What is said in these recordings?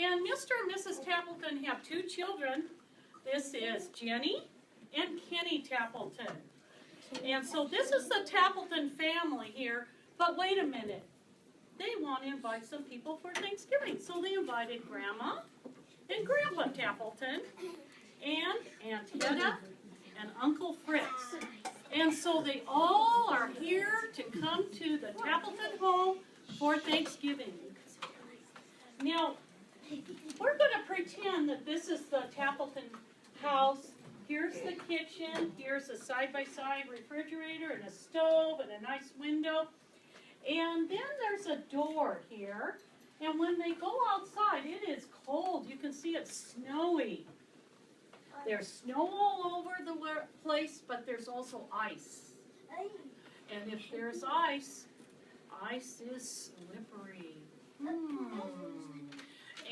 And Mr. and Mrs. Tappleton have 2 children. This is Jenny and Kenny Tappleton. And so this is the Tappleton family here. But wait a minute. They want to invite some people for Thanksgiving. So they invited Grandma and Grandpa Tappleton and Aunt Hedda and Uncle Fritz. And so they all are here to come to the Tappleton home for Thanksgiving. Now, we're going to pretend that this is the Tappleton house. Here's the kitchen. Here's a side-by-side refrigerator and a stove and a nice window. And then there's a door here. And when they go outside, it is cold. You can see it's snowy. There's snow all over the place, but there's also ice. And if there's ice, ice is slippery.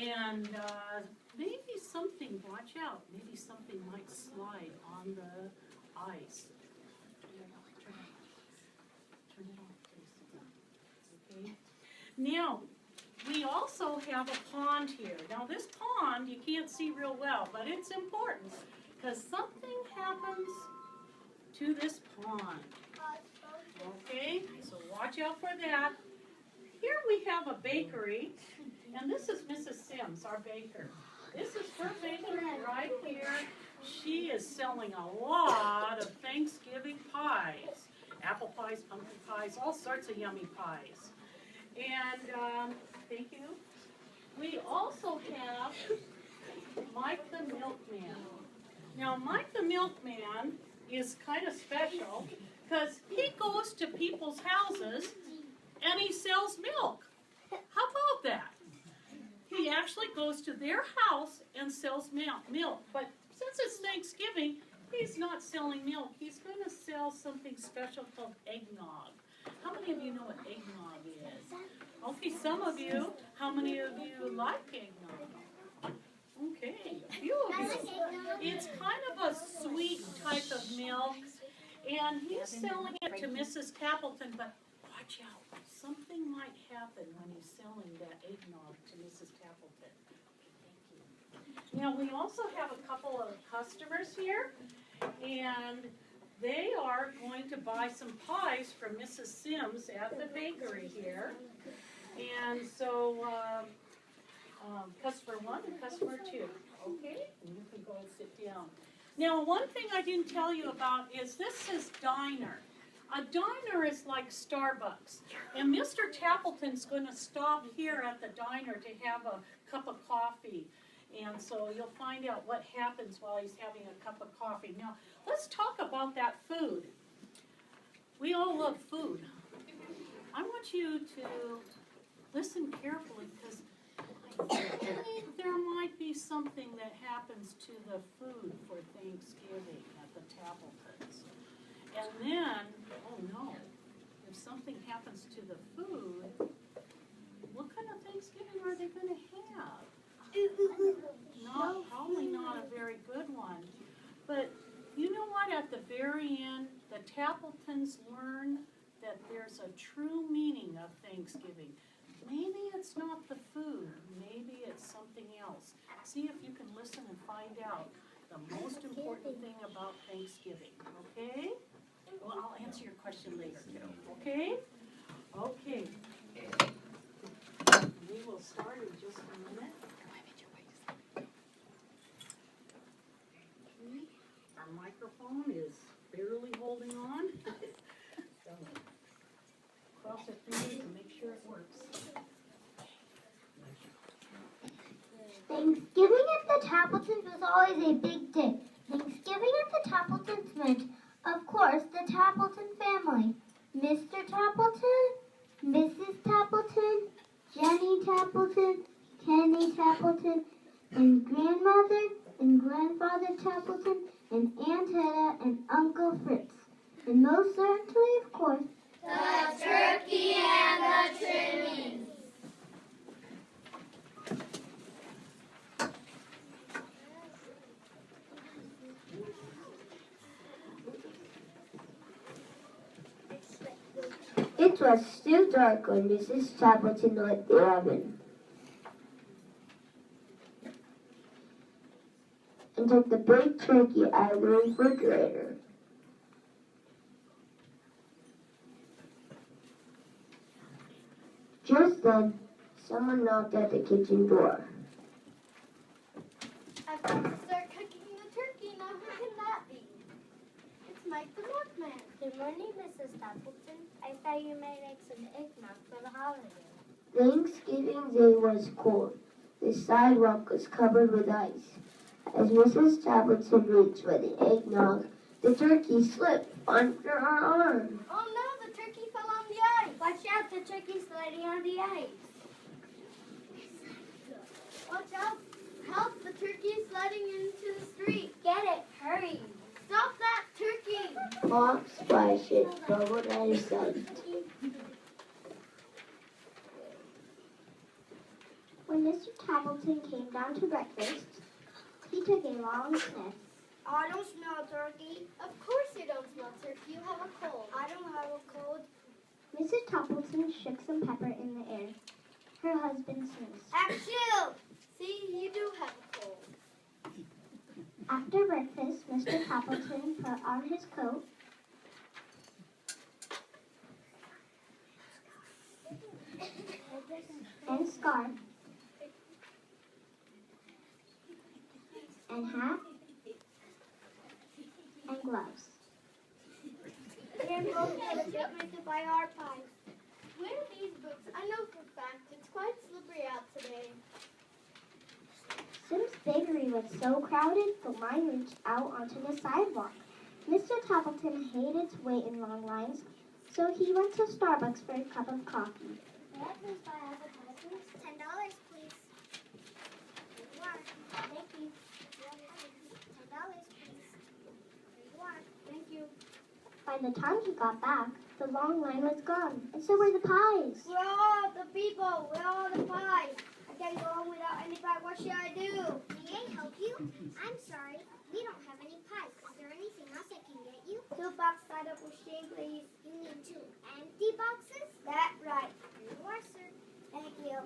And maybe something, watch out, maybe something might slide on the ice. Turn it off, please. Okay. Now, we also have a pond here. Now this pond, you can't see real well, but it's important because something happens to this pond. Okay, so watch out for that. Here we have a bakery, and this is Mrs. Sims, our baker. This is her bakery right here. She is selling a lot of Thanksgiving pies. Apple pies, pumpkin pies, all sorts of yummy pies. And thank you. We also have Mike the Milkman. Now, Mike the Milkman is kind of special because he goes to people's houses and he sells milk. How about that? He actually goes to their house and sells milk. But since it's Thanksgiving, he's not selling milk. He's going to sell something special called eggnog. How many of you know what eggnog is? Okay, some of you. How many of you like eggnog? Okay, a few of you. It's kind of a sweet type of milk, and he's selling it to Mrs. Tappleton, but watch out. Something might happen when he's selling that eggnog to Mrs. Tappleton. Thank you. Now, we also have a couple of customers here, and they are going to buy some pies from Mrs. Sims at the bakery here. And so, customer 1 and customer 2. Okay, and you can go and sit down. Now, one thing I didn't tell you about is this is diner. A diner is like Starbucks. And Mr. Tappleton's going to stop here at the diner to have a cup of coffee. And so you'll find out what happens while he's having a cup of coffee. Now, let's talk about that food. We all love food. I want you to listen carefully because I think there might be something that happens to the food for Thanksgiving at the Tappletons. And then, oh no, if something happens to the food, what kind of Thanksgiving are they going to have? Probably not a very good one. But you know what? At the very end, the Tappletons learn that there's a true meaning of Thanksgiving. Maybe it's not the food. Maybe it's something else. See if you can listen and find out the most important thing about Thanksgiving. Okay? Well, I'll answer your question later. Okay? Okay. We will start in just a minute. Our microphone is barely holding on. So, cross your fingers and make sure it works. Thanksgiving at the Tappletons was always a big day. Thanksgiving at the Tappletons meant, of course, the Tappleton family. Mr. Tappleton, Mrs. Tappleton, Jenny Tappleton, Kenny Tappleton, and Grandmother and Grandfather Tappleton, and Aunt Hedda and Uncle Fritz. And most certainly, of course, the turkey and the trimmings. It was still dark when Mrs. Tappleton lit the oven. and took the big turkey out of the refrigerator. Just then, someone knocked at the kitchen door. I've got to start cooking the turkey now. Who can that be? It's Mike the Milkman. Good morning, Mrs. Templeton. I thought you might make some eggnog for the holiday. Thanksgiving Day was cold. The sidewalk was covered with ice. As Mrs. Templeton reached for the eggnog, the turkey slipped under her arm. Oh no, the turkey fell on the ice. Watch out, the turkey's sliding on the ice. Watch out. Help, the turkey is sliding into the street. Get it, hurry. Stop that turkey. Hot splashes bubbled out of sight. When Mr. Templeton came down to breakfast, he took a long sniff. I don't smell turkey. Of course you don't smell turkey. You have a cold. I don't have a cold. Mrs. Templeton shook some pepper in the air. Her husband sneezed. Achoo! See, you do have a cold. After breakfast, Mr. Templeton put on his coat and scarf and hat and gloves. We're going to take to buy our pies. Where are these books? I know for a fact it's quite slippery out today. Sim's Bakery was so crowded, the line reached out onto the sidewalk. Mr. Templeton hated to wait in long lines, so he went to Starbucks for a cup of coffee. May I please buy advertisements? $10, please. Here you are. Thank you. $10, please. Here you are. Thank you. By the time he got back, the long line was gone, and so were the pies. We're all the people. We're all the pies. I can't go home without any pie. What should I do? May I help you? I'm sorry. We don't have any pies. Is there anything else I can get you? 2 boxes tied up with string, please. You need 2 empty boxes? That's right. Here you are, sir. Thank you.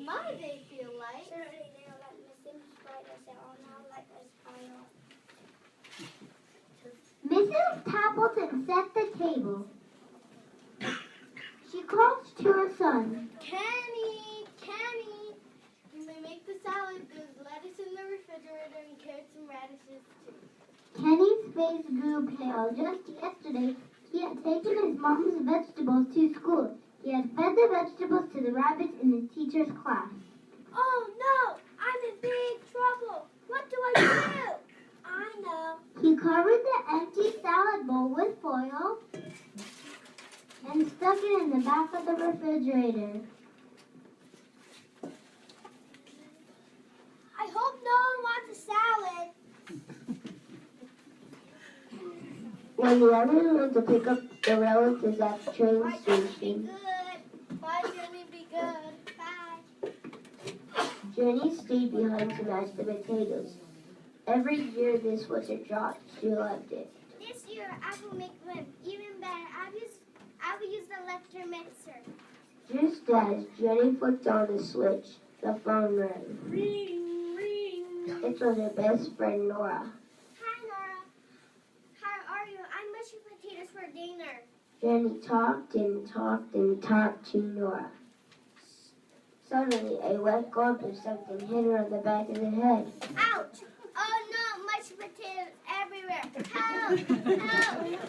My they feel like. Certainly they are like missing spiders that are now like a spiral. Mrs. Templeton set the table. She called to her son. Kenny, Kenny, you may make the salad. There's lettuce in the refrigerator and carrots and radishes too. Kenny's face grew pale. Just yesterday, he had taken his mom's vegetables to school. He had fed the vegetables to the rabbits in the teacher's class. Oh no, I'm in big trouble. What do I do? I know. He covered the empty salad bowl with foil and stuck it in the back of the refrigerator. I hope no one wants a salad. When the others went to pick up the relatives at the train Bye, Jenny, be station, good. Bye, Jenny, be good. Bye. Jenny stayed behind to mash the potatoes. Every year this was her job. She loved it. This year I will make them even better. I will use the electric mixer. Just as Jenny flicked on the switch, the phone rang. Ring, ring. It was her best friend Nora. Hi, Nora. How are you? I'm mashing potatoes for dinner. Jenny talked and talked and talked to Nora. Suddenly, a wet gulp of something hit her on the back of the head. Ouch! Oh no, mashed potatoes everywhere. Help! Help!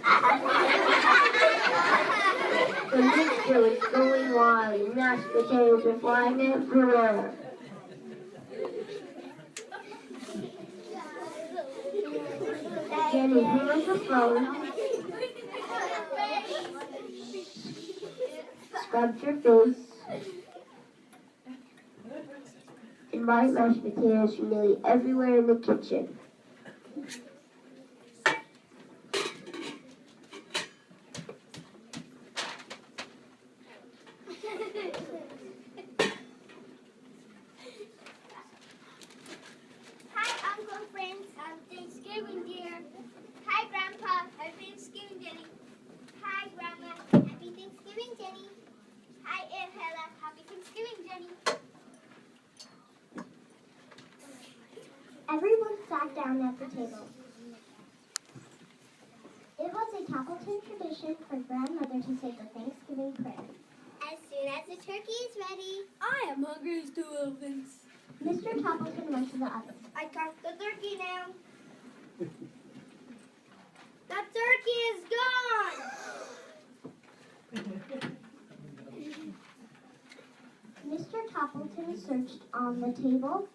The mixture was going wild and mashed potatoes were flying everywhere. Jenny hung up the phone, scrubbed her face, and bought mashed potatoes from nearly everywhere in the kitchen. Hi, Uncle Friends. Happy Thanksgiving, dear. Hi, Grandpa. Happy Thanksgiving, Jenny. Hi, Grandma. Happy Thanksgiving, Jenny. Hi, Aunt Hella. Happy Thanksgiving, Jenny. Jenny. Everyone sat down at the table. It was a Tappleton tradition for grandmother to say the Thanksgiving prayer. As soon as the turkey is ready. I am hungry as 2 elephants. Mr. Tappleton went to the oven. I cooked the turkey now. The turkey is gone! Mr. Tappleton searched on the table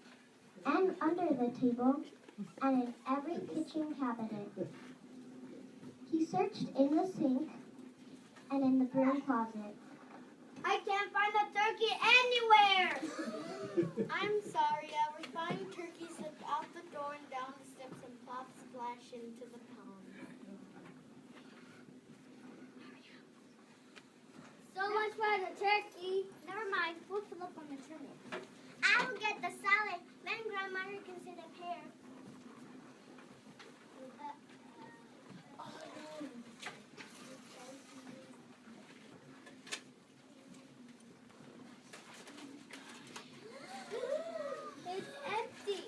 and under the table and in every kitchen cabinet. He searched in the sink and in the broom closet. I can't find the turkey anywhere! I'm sorry, our fine turkey slipped out the door and down the steps and plopped splash into the pond. So much for the turkey. Never mind, we'll fill up on the trimming. I will get the salad. Then grandmother can say the prayer. It's empty.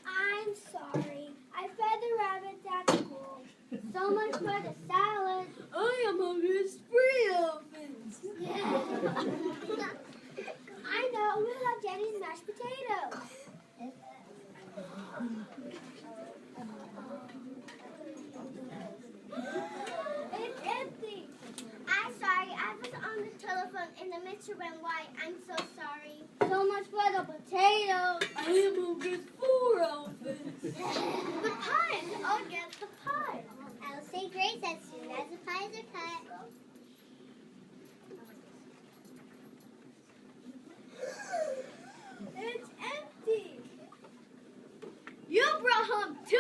I'm sorry. I fed the rabbits at school. So much for the salad. I am hungry as 3 elephants. I know, we'll have Jenny's mashed potatoes. It's empty. I'm sorry, I was on the telephone and the mixer went white. I'm so sorry. So much for the potatoes. I am hungry as 4 elephants. The pies! I'll get the pie. I'll say grace as soon as the pies are cut. It's empty. You brought home 2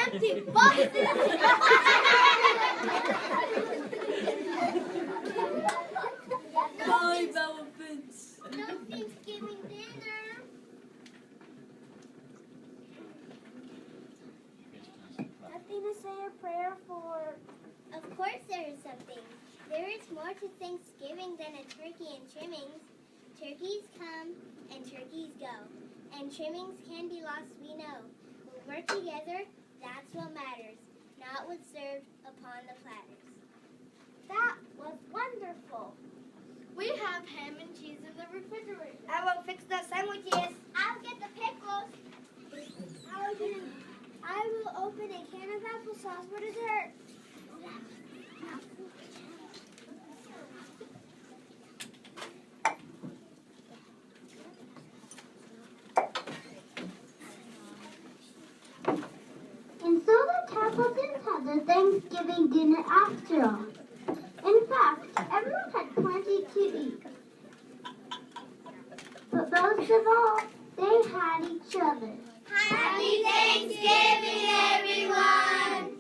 empty boxes. 5 elephants. No Thanksgiving dinner. Nothing to say a prayer for. Of course there is something. There is more to Thanksgiving than a turkey and trimmings. Turkeys come and turkeys go. And trimmings can be lost, we know. When we're together, that's what matters. Not what's served upon the platters. That was wonderful. We have ham and cheese in the refrigerator. I will fix the sandwiches. I'll get the pickles. I will open a can of applesauce for dessert. And so the Tappletons had the Thanksgiving dinner after all. In fact, everyone had plenty to eat. But most of all, they had each other. Happy Thanksgiving, everyone!